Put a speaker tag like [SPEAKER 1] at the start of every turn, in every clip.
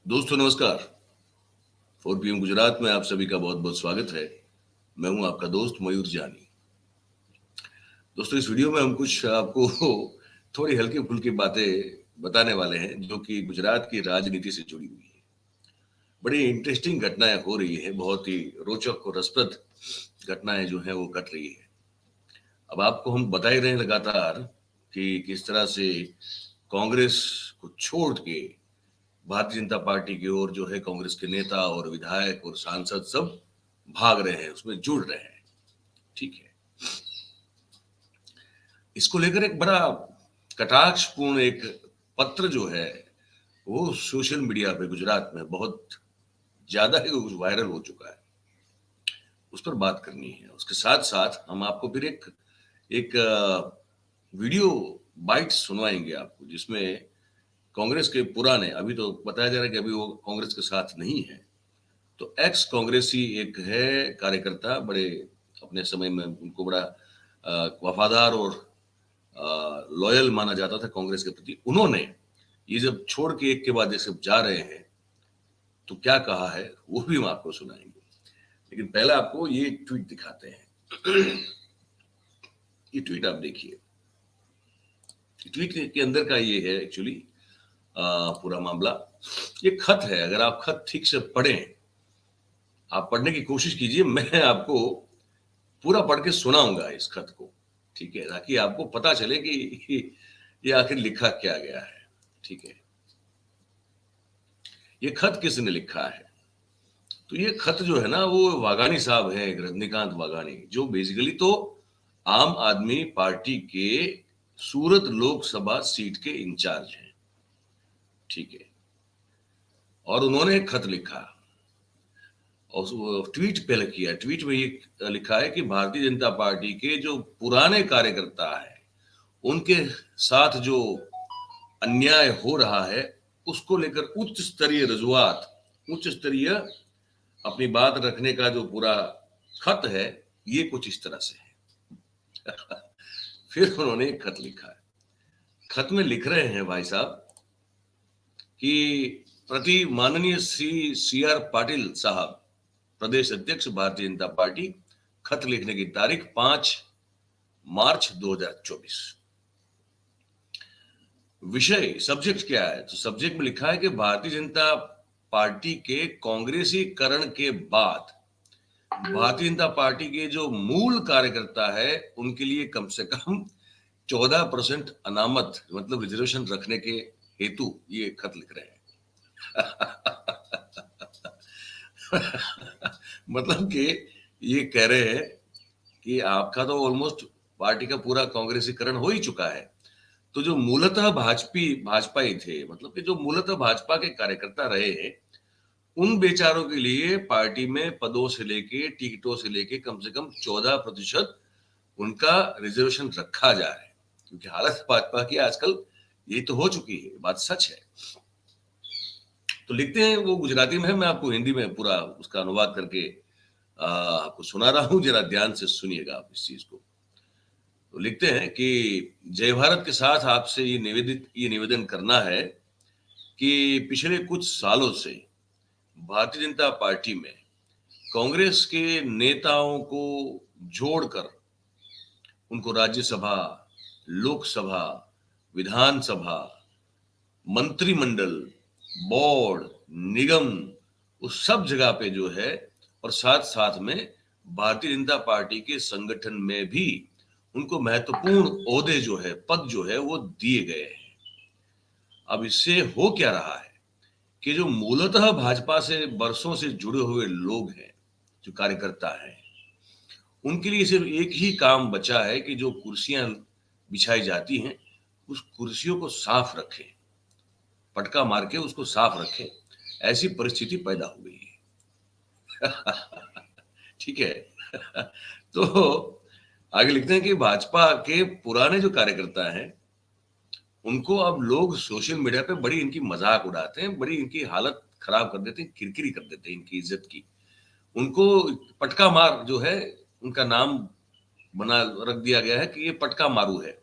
[SPEAKER 1] दोस्तों नमस्कार। 4 PM गुजरात में आप सभी का बहुत बहुत स्वागत है। मैं हूं आपका दोस्त मयूर जानी। दोस्तों इस वीडियो में हम कुछ आपको थोड़ी हल्की फुल्की बातें बताने वाले हैं जो कि गुजरात की राजनीति से जुड़ी हुई है। बड़ी इंटरेस्टिंग घटनाएं हो रही है, बहुत ही रोचक और रसप्रद घटनाएं जो है वो घट रही है। अब आपको हम बता ही रहे हैं लगातार कि किस तरह से कांग्रेस को छोड़ के भारतीय जनता पार्टी की ओर जो है कांग्रेस के नेता और विधायक और सांसद सब भाग रहे हैं, उसमें जुड़ रहे हैं। ठीक है, इसको लेकर एक बड़ा कटाक्षपूर्ण एक पत्र जो है वो सोशल मीडिया पे गुजरात में बहुत ज्यादा ही वायरल हो चुका है। उस पर बात करनी है। उसके साथ साथ हम आपको फिर एक एक वीडियो बाइट सुनवाएंगे आपको, जिसमें कांग्रेस के पुराने, अभी तो बताया जा रहा है कि अभी वो कांग्रेस के साथ नहीं है, तो एक्स कांग्रेसी एक है कार्यकर्ता, बड़े अपने समय में उनको बड़ा वफादार और लॉयल माना जाता था कांग्रेस के प्रति। उन्होंने ये जब छोड़ के एक के बाद एक सब जा रहे हैं तो क्या कहा है वो भी हम आपको सुनाएंगे। लेकिन पहले आपको ये ट्वीट दिखाते हैं। ये ट्वीट आप देखिए। ट्वीट के अंदर का ये है एक्चुअली पूरा मामला। ये खत है, अगर आप खत ठीक से पढ़ें, आप पढ़ने की कोशिश कीजिए, मैं आपको पूरा पढ़ के सुनाऊंगा इस खत को, ठीक है, ताकि आपको पता चले कि ये आखिर लिखा क्या गया है। ठीक है, ये खत किसने लिखा है? तो ये खत जो है ना वो वाघानी साहब है, रजनीकांत वाघानी, जो बेसिकली तो आम आदमी पार्टी के सूरत लोकसभा सीट के इंचार्ज हैं। ठीक है, और उन्होंने एक खत लिखा और ट्वीट पहले किया। ट्वीट में ये लिखा है कि भारतीय जनता पार्टी के जो पुराने कार्यकर्ता है उनके साथ जो अन्याय हो रहा है उसको लेकर उच्च स्तरीय रजूआत, उच्च स्तरीय अपनी बात रखने का जो पूरा खत है, ये कुछ इस तरह से है। फिर उन्होंने एक खत लिखा है। खत में लिख रहे हैं भाई साहब कि प्रति माननीय श्री CR पाटिल साहब, प्रदेश अध्यक्ष भारतीय जनता पार्टी, खत लिखने की तारीख 5 मार्च 2024। विषय, सब्जेक्ट क्या है? तो सब्जेक्ट में लिखा है कि भारतीय जनता पार्टी के कांग्रेसीकरण के बाद भारतीय जनता पार्टी के जो मूल कार्यकर्ता है उनके लिए कम से कम 14% अनामत, मतलब रिजर्वेशन रखने के हेतु ये खत लिख रहे हैं। मतलब कि ये कह रहे हैं कि आपका तो ऑलमोस्ट पार्टी का पूरा कांग्रेसीकरण हो ही चुका है, तो जो मूलतः भाजपाई थे, मतलब कि जो मूलतः भाजपा के कार्यकर्ता रहे हैं, उन बेचारों के लिए पार्टी में पदों से लेके टिकटों से लेके कम से कम 14% उनका रिजर्वेशन रखा जा रहा है। क्योंकि हालत भाजपा की आजकल ये तो हो चुकी है, बात सच है। तो लिखते हैं, वो गुजराती में है, मैं आपको हिंदी में पूरा उसका अनुवाद करके आपको सुना रहा हूं, जरा ध्यान से सुनिएगा आप इस चीज को। तो लिखते हैं कि जय भारत के साथ आपसे ये निवेदन करना है कि पिछले कुछ सालों से भारतीय जनता पार्टी में कांग्रेस के नेताओं को जोड़कर उनको राज्यसभा, लोकसभा, विधानसभा, मंत्रिमंडल, बोर्ड, निगम, उस सब जगह पे जो है, और साथ साथ में भारतीय जनता पार्टी के संगठन में भी उनको महत्वपूर्ण ओहदे जो है, पद जो है वो दिए गए हैं। अब इससे हो क्या रहा है कि जो मूलतः भाजपा से बरसों से जुड़े हुए लोग हैं, जो कार्यकर्ता हैं, उनके लिए सिर्फ एक ही काम बचा है कि जो कुर्सियां बिछाई जाती हैं उस कुर्सियों को साफ रखें, पटका मार के उसको साफ रखें। ऐसी परिस्थिति पैदा हो गई है। ठीक है। तो आगे लिखते हैं कि भाजपा के पुराने जो कार्यकर्ता हैं उनको अब लोग सोशल मीडिया पे बड़ी इनकी मजाक उड़ाते हैं, बड़ी इनकी हालत खराब कर देते हैं, किरकिरी कर देते हैं इनकी इज्जत की। उनको पटका मार जो है, उनका नाम बना रख दिया गया है कि ये पटका मारू है।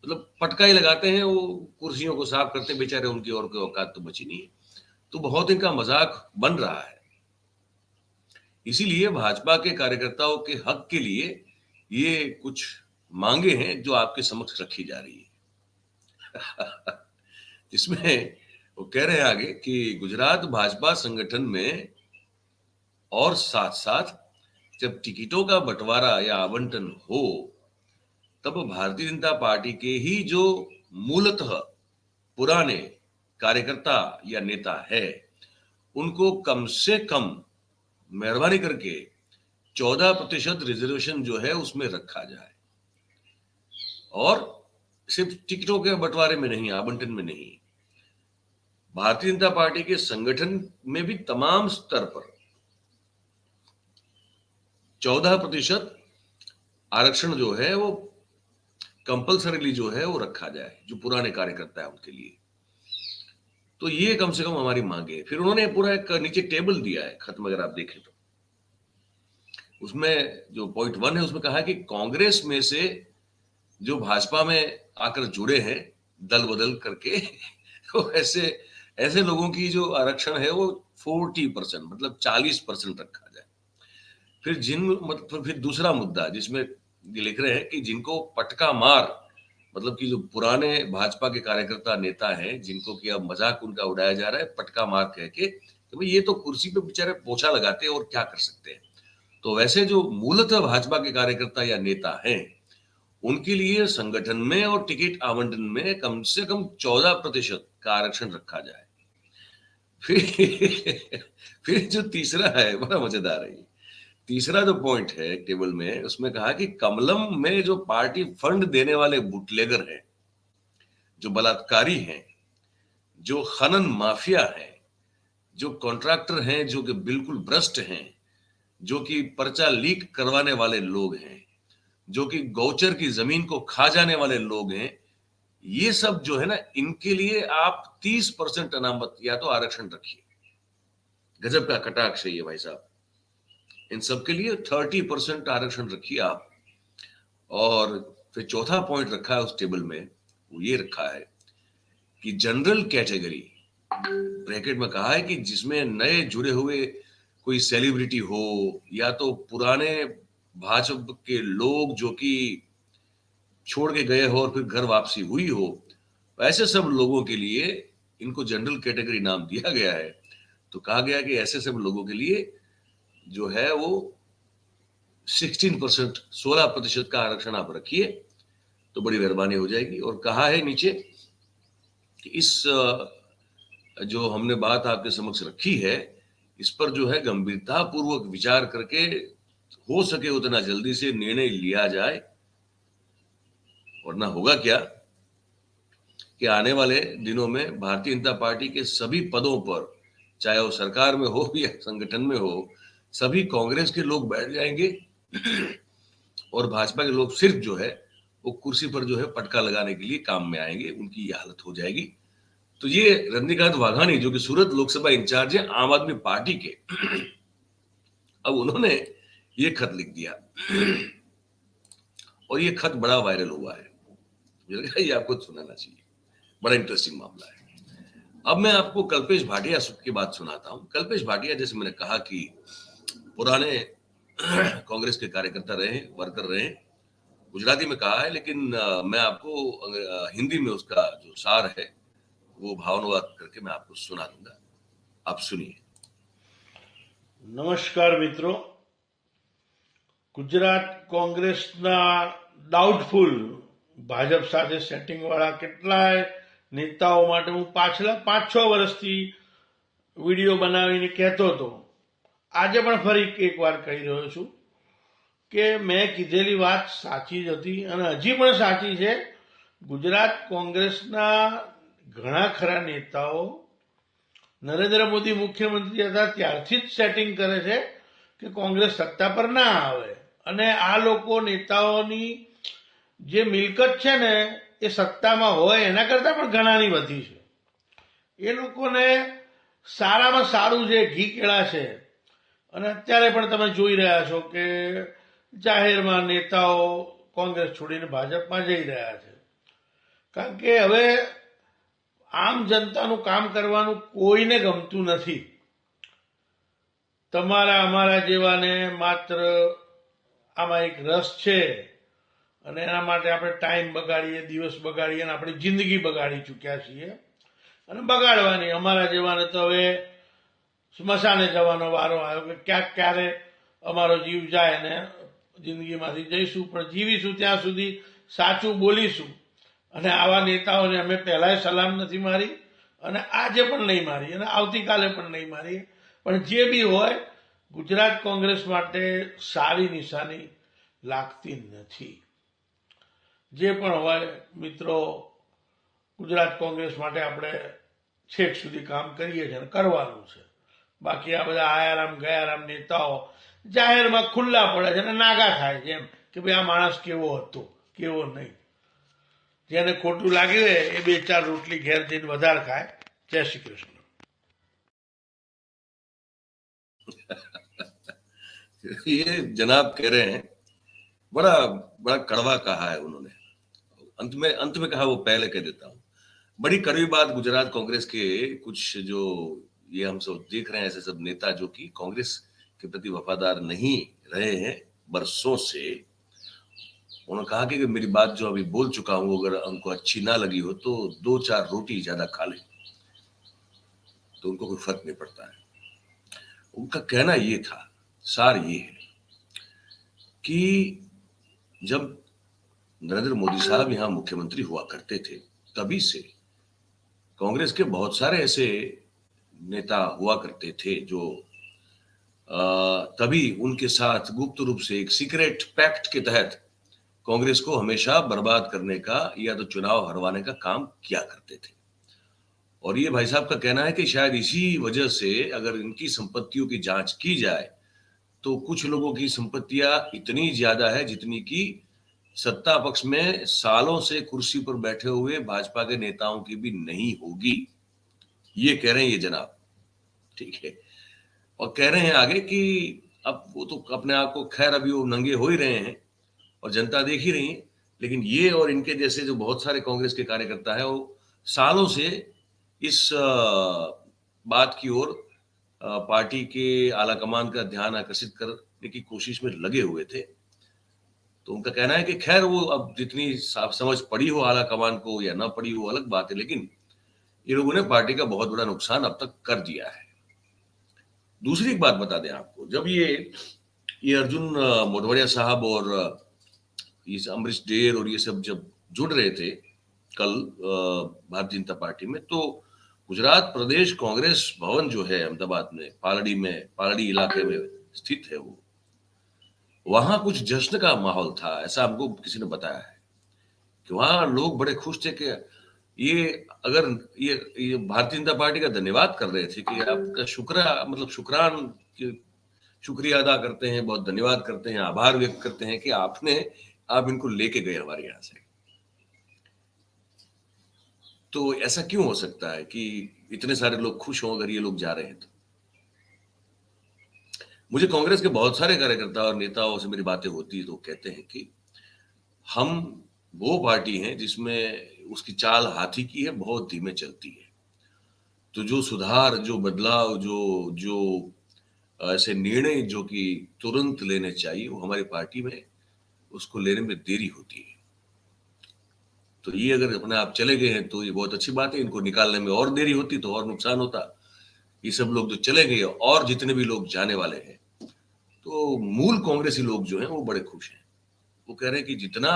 [SPEAKER 1] मतलब पटका ही लगाते हैं, वो कुर्सियों को साफ करते हैं बेचारे, उनकी और कोई औकात तो बची नहीं है। तो बहुत इनका मजाक बन रहा है। इसीलिए भाजपा के कार्यकर्ताओं के हक के लिए ये कुछ मांगे हैं जो आपके समक्ष रखी जा रही है। जिसमें वो कह रहे हैं आगे कि गुजरात भाजपा संगठन में और साथ साथ जब टिकटों का बंटवारा या आवंटन हो, तब भारतीय जनता पार्टी के ही जो मूलतः पुराने कार्यकर्ता या नेता है, उनको कम से कम मेहरबानी करके 14% रिजर्वेशन जो है उसमें रखा जाए, और सिर्फ टिकटों के बंटवारे में नहीं, आवंटन में नहीं, भारतीय जनता पार्टी के संगठन में भी तमाम स्तर पर 14% आरक्षण जो है वो कंपल्सरीली जो है वो रखा जाए, जो पुराने कार्यकर्ता है उनके लिए। तो ये कम से कम हमारी मांग है। फिर उन्होंने पूरा एक नीचे टेबल दिया है, खत्म अगर आप देखें तो उसमें जो पॉइंट 1 है उसमें कहा है कि कांग्रेस में से जो भाजपा में आकर जुड़े हैं दल बदल करके तो ऐसे लोगों की जो आरक्षण है वो 40% मतलब 40% रखा जाए। फिर दूसरा मुद्दा जिसमें ये लिख रहे हैं कि जिनको पटका मार, मतलब कि जो पुराने भाजपा के कार्यकर्ता नेता हैं जिनको कि अब मजाक उनका उड़ाया जा रहा है पटका मार कह के, तो भाई ये तो कुर्सी पे बेचारे पोछा लगाते हैं और क्या कर सकते हैं। तो वैसे जो मूलतः भाजपा के कार्यकर्ता या नेता हैं उनके लिए संगठन में और टिकट आवंटन में कम से कम 14% का आरक्षण रखा जाए। फिर फिर जो तीसरा है बड़ा मजेदार है। तीसरा जो पॉइंट है टेबल में उसमें कहा कि कमलम में जो पार्टी फंड देने वाले बुटलेगर हैं, जो बलात्कारी हैं, जो खनन माफिया हैं, जो कॉन्ट्रैक्टर हैं, जो कि बिल्कुल भ्रष्ट हैं, जो कि पर्चा लीक करवाने वाले लोग हैं, जो कि गौचर की जमीन को खा जाने वाले लोग हैं, ये सब जो है ना, इनके लिए आप 30% अनामत या तो आरक्षण रखिए। गजब का कटाक्ष है ये भाई साहब। इन सब के लिए 30% आरक्षण रखिए आप। और फिर चौथा पॉइंट रखा है उस टेबल में, वो ये रखा है कि जनरल कैटेगरी, ब्रैकेट में कहा है कि जिसमें नए जुड़े हुए कोई सेलिब्रिटी हो या तो पुराने भाजपा के लोग जो कि छोड़ के गए हो और फिर घर वापसी हुई हो, ऐसे सब लोगों के लिए इनको जनरल कैटेगरी नाम दिया गया है। तो कहा गया कि ऐसे सब लोगों के लिए जो है वो 16% का आरक्षण आप रखिए तो बड़ी मेहरबानी हो जाएगी। और कहा है नीचे कि इस जो हमने बात आपके समक्ष रखी है इस पर जो है गंभीरता पूर्वक विचार करके हो सके उतना जल्दी से निर्णय लिया जाए, वरना होगा क्या कि आने वाले दिनों में भारतीय जनता पार्टी के सभी पदों पर, चाहे वो सरकार में हो या संगठन में हो, सभी कांग्रेस के लोग बैठ जाएंगे और भाजपा के लोग सिर्फ जो है वो कुर्सी पर जो है पटका लगाने के लिए काम में आएंगे। उनकी ये हालत हो जाएगी। तो ये रजनीकांत वाघानी जो कि सूरत लोकसभा इंचार्ज है आम आदमी पार्टी के, अब उन्होंने ये खत लिख दिया और ये खत बड़ा वायरल हुआ है। मुझे लगा ये आपको सुनाना चाहिए, बड़ा इंटरेस्टिंग मामला है। अब मैं आपको कल्पेश भाटिया की बात सुनाता हूं। कल्पेश भाटिया, जैसे मैंने कहा कि पुराने कांग्रेस के कार्यकर्ता रहे, वर्कर रहे, गुजराती में कहा है, लेकिन मैं आपको हिंदी में उसका जो सार है वो भावानुवाद करके मैं आपको सुना दूंगा। आप सुनिए।
[SPEAKER 2] नमस्कार मित्रों, गुजरात कांग्रेसना डाउटफुल ભાજપ સાથે સેટિંગ વાળા કેટલાય નેતાઓ માટે હું પાછલા 5-6 વર્ષથી વિડીયો બનાવીને કહેતો હતો. આજે પણ ફરી એકવાર કહી રહ્યો છું કે મેં કીધેલી વાત સાચી જ હતી અને હજી પણ સાચી છે. ગુજરાત કોંગ્રેસના ઘણા ખરા નેતાઓ નરેન્દ્ર મોદી મુખ્યમંત્રી હતા ત્યારથી જ સેટિંગ કરે છે કે કોંગ્રેસ સત્તા પર ના આવે અને આ લોકો નેતાઓની જે મિલકત છે ને એ સત્તામાં હોય એના કરતા પણ ઘણાની વધી છે. એ લોકોને સારામાં સારું જે ઘી કેળા છે અને અત્યારે પણ તમે જોઈ રહ્યા છો કે જાહેરમાં નેતાઓ કોંગ્રેસ છોડીને ભાજપમાં જઈ રહ્યા છે. કારણ કે હવે આમ જનતાનું કામ કરવાનું કોઈને ગમતું નથી. તમારા અમારા જેવાને માત્ર આમાં એક રસ છે અને એના માટે આપણે ટાઈમ બગાડીએ, દિવસ બગાડીએ અને આપણી જિંદગી બગાડી ચૂક્યા છીએ અને બગાડવાની. અમારા જેવાને તો હવે સ્મશાને જવાનો વારો આવ્યો કે ક્યાંક ક્યારે અમારો જીવ જાય ને જિંદગીમાંથી જઈશું, પણ જીવીશું ત્યાં સુધી સાચું બોલીશું. અને આવા નેતાઓને અમે પહેલાંય સલામ નથી મારી અને આજે પણ નહીં મારી અને આવતીકાલે પણ નહીં મારી. પણ જે બી હોય, ગુજરાત કોંગ્રેસ માટે સારી નિશાની લાગતી નથી. જે પણ હોય મિત્રો, ગુજરાત કોંગ્રેસ માટે આપણે છેક સુધી કામ કરીએ છીએ અને કરવાનું છે. બાકી આ બધા આયારામ ગયારામ નેતાઓ જાહેરમાં ખુલ્લા પડે છે અને નાગા થાય છે એમ કે ભાઈ આ માણસ કેવો હતો કેવો નહીં. જેને ખોટું લાગ્યું હોય એ 2-4 રોટલી ઘેર જઈને વધારે ખાય. જય શ્રી કૃષ્ણ.
[SPEAKER 1] ये जनाब कह रहे हैं, बड़ा बड़ा कड़वा कहा है उन्होंने. अंत में कहा वो पहले कह देता हूं. बड़ी कड़वी बात गुजरात कांग्रेस के कुछ जो ये हम सब देख रहे हैं ऐसे सब नेता जो कि कांग्रेस के प्रति वफादार नहीं रहे हैं बरसों से. उन्होंने कहा कि मेरी बात जो अभी बोल चुका हूं अगर उनको अच्छी ना लगी हो तो 2-4 रोटी ज्यादा खा ले, तो उनको कोई फर्क नहीं पड़ता है. उनका कहना ये था, सार ये है कि जब नरेंद्र मोदी साहब यहां मुख्यमंत्री हुआ करते थे तभी से कांग्रेस के बहुत सारे ऐसे नेता हुआ करते थे जो तभी उनके साथ गुप्त रूप से एक सीक्रेट पैक्ट के तहत कांग्रेस को हमेशा बर्बाद करने का या तो चुनाव हरवाने का काम किया करते थे. और ये भाई साहब का कहना है कि शायद इसी वजह से अगर इनकी संपत्तियों की जांच की जाए तो कुछ लोगों की संपत्तियां इतनी ज्यादा है जितनी की सत्ता पक्ष में सालों से कुर्सी पर बैठे हुए भाजपा के नेताओं की भी नहीं होगी. ये कह रहे हैं ये जनाब, ठीक है. और कह रहे हैं आगे कि अब वो तो अपने आप को खैर अभी वो नंगे हो ही रहे हैं और जनता देख ही रही है, लेकिन ये और इनके जैसे जो बहुत सारे कांग्रेस के कार्यकर्ता है वो सालों से इस बात की ओर पार्टी के आला कमान का ध्यान आकर्षित करने की कोशिश में लगे हुए थे. तो उनका कहना है कि खैर वो अब जितनी समझ पड़ी हो आला कमान को या ना पड़ी हो अलग बात है, लेकिन ये लोगों ने पार्टी का बहुत बड़ा नुकसान अब तक कर दिया है. दूसरी एक बात बता दें आपको, जब ये अर्जुन मोढवाडिया साहब और ये अमरीश डेर और ये सब जब जुड़ रहे थे कल भारतीय जनता पार्टी में, तो गुजरात प्रदेश कांग्रेस भवन जो है अहमदाबाद में पालड़ी इलाके में स्थित है, वो वहां कुछ जश्न का माहौल था, ऐसा हमको किसी ने बताया है कि वहां लोग बड़े खुश थे कि ये अगर ये भारतीय जनता पार्टी का धन्यवाद कर रहे थे कि आपका शुक्रिया अदा करते हैं, बहुत धन्यवाद करते हैं, आभार व्यक्त करते हैं कि आप इनको लेके गए हमारे यहां से. तो ऐसा क्यों हो सकता है कि इतने सारे लोग खुश हों अगर ये लोग जा रहे हैं? तो मुझे कांग्रेस के बहुत सारे कार्यकर्ता और नेताओं से मेरी बातें होती है तो कहते हैं कि हम वो पार्टी हैं जिसमें उसकी चाल हाथी की है, बहुत धीमे चलती है. तो जो सुधार, जो बदलाव, जो ऐसे निर्णय जो कि तुरंत लेने चाहिए वो हमारी पार्टी में उसको लेने में देरी होती है. तो ये अगर अपने आप चले गए हैं तो ये बहुत अच्छी बात है, इनको निकालने में और देरी होती तो और नुकसान होता. ये सब लोग जो चले गए और जितने भी लोग जाने वाले हैं, तो मूल कांग्रेसी लोग जो हैं वो बड़े खुश हैं. वो कह रहे हैं कि जितना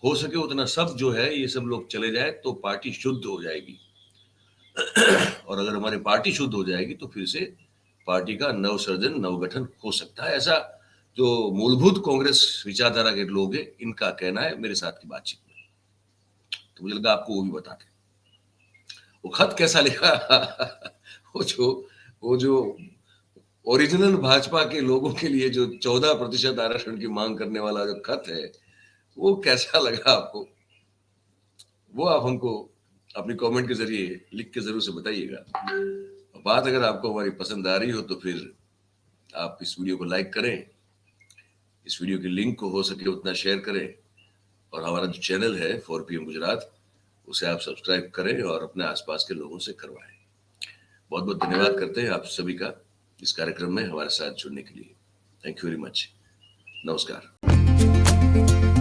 [SPEAKER 1] हो सके उतना सब जो है ये सब लोग चले जाए तो पार्टी शुद्ध हो जाएगी. और अगर हमारी पार्टी शुद्ध हो जाएगी तो फिर से पार्टी का नवसर्जन, नवगठन हो सकता है. ऐसा जो मूलभूत कांग्रेस विचारधारा के लोग हैं इनका कहना है मेरे साथ की बातचीत में. तो मुझे लगा आपको वो भी बता दें. वो खत कैसा लिखा वो जो ओरिजिनल भाजपा के लोगों के लिए जो 14% आरक्षण की मांग करने वाला जो खत है वो कैसा लगा आपको, वो आप हमको अपनी कमेंट के जरिए लिख के जरूर से बताइएगा. बात अगर आपको हमारी पसंद आ रही हो तो फिर आप इस वीडियो को लाइक करें, इस वीडियो के लिंक को हो सके उतना शेयर करें, और हमारा जो चैनल है 4PM गुजरात उसे आप सब्सक्राइब करें और अपने आसपास के लोगों से करवाएं। बहुत बहुत धन्यवाद करते हैं आप सभी का इस कार्यक्रम में हमारे साथ जुड़ने के लिए। Thank you very much. नमस्कार।